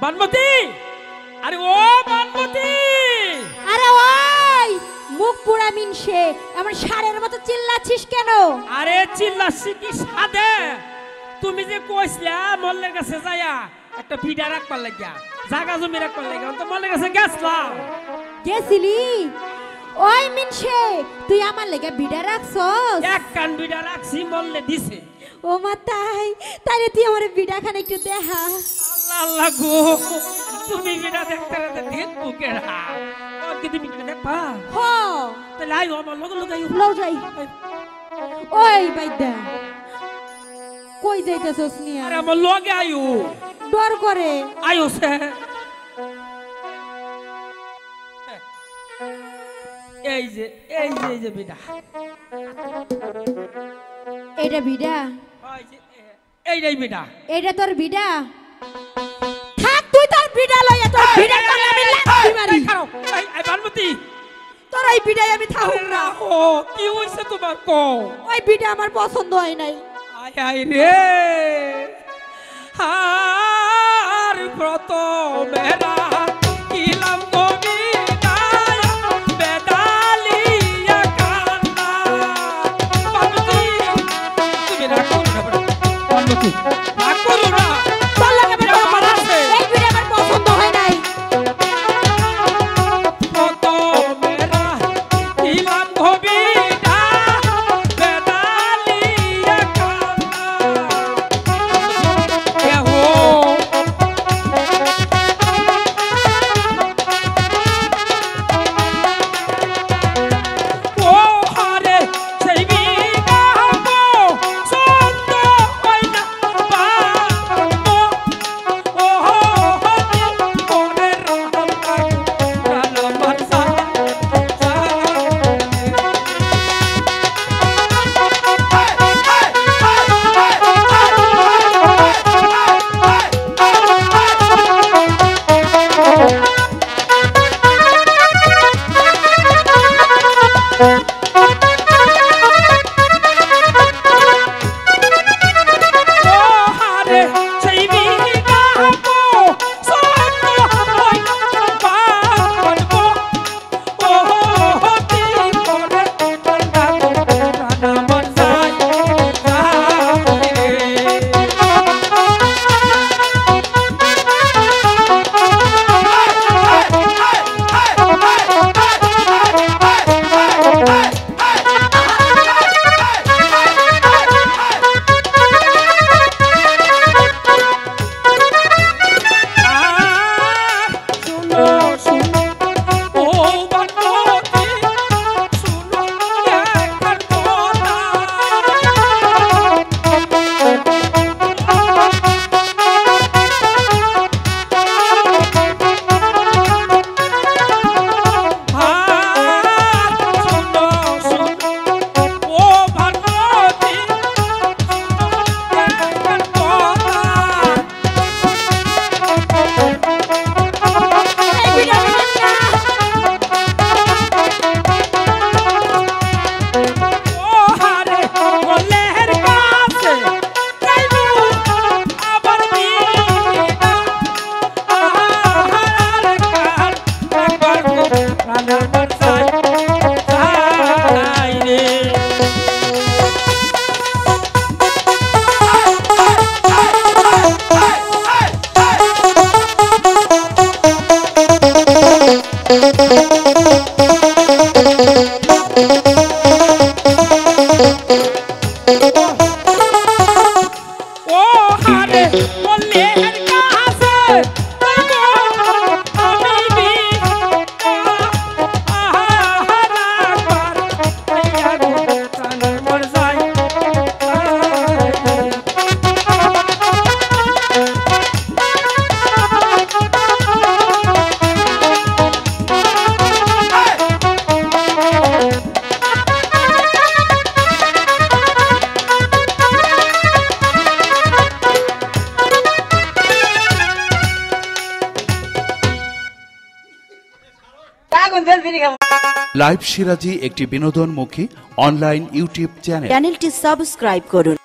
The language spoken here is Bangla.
বানমতি, আরে ও বানমতি, আরে ওই মুখ পুরা মিনসে এমন সারের মতো চিল্লাচ্ছিস কেন? আরে চিল্লাচ্ছি কি সাদে? তুমি যে কইছিলা মল্লের কাছে যাইয়া একটা ভিডা রাখবার লাগিয়া, জায়গা জমি রাখবার লাগিয়া, তো মল্লের কাছে গেছলাম। গেছিলি? ওই মিনসে তুই আমার লেগে বিড়া রাখছস? এক কান ভিডা রাখছি, মল্লে দিছে। ও মা তাই, তাইলে তুই আমার বিড়া খানে একটু দেখা। আল্লাহ আল্লাহ গো, তুমি ভিডা দেখতে রাতে দেখবো কেডা? ওর কি তুমি ভিডা দেখবা? হ, তাহলে আইও আমার লগে লগে আইও। লও যাই। ওই বাইদা, কই যাইতাছস নিয়া? আরে আমার লগে আইও। ডর করে। আইও সে। এই যে এই যে এই যে ভিডা। এটা বিড়া? ওই যে এইটাই ভিডা। এটা তোর বিড়া? থাক তুই তোর বিড়া লইয়া, তোর বিড়া করে আমি লাথি মারি। এই বানমতি, তোর এই বিড়াই আমি থাকুম না। ও কি হইছে তোমার কও? ওই বিড়া আমার পছন্দ হয় নাই। আয় আয় রে, আর ব্রত মেরা কিলাম কবিতায় বেদালিয়া কান্না। বানমতি, তুমি রাগ করো না বাবা। বানমতি, রাগ করো না। তোর লাগে আমার বিড়া পছন্দ, আছে। এই বিড়া আমার পছন্দ হয় নাই। ব্রত মেরা কিলাম কবিতা বেদালিয়া কান্না। এহো ও হারে সেই বিগাবো সন্দ হয় না পাবো। ও হতি ওরে রহম প্রাণ আমার ও হারে সেই বিগাবো সন্দ হয় না পাবো। ও হতি ওরে প্রাণ আমার শুনো শুনো ও বানমতি, শুনো একবার কথা। শুনো শুনো ও বানমতি, শুনো একবার কথা। এই বিড়া আমার না। ও হারে মল্লের কাছে যাইবো আবার বিনা। আহারে কার একবার গো প্রাণ আমার চাই রে। ও হারে মল্লের কাছে যাইবো আমি বিনা। আহারে একবার আইয়া গো প্রাণ আমার চাই রে। লাইভ সিরাজি একটি বিনোদনমুখী অনলাইন ইউটিউব চ্যানেল। চ্যানেলটি সাবস্ক্রাইব করুন।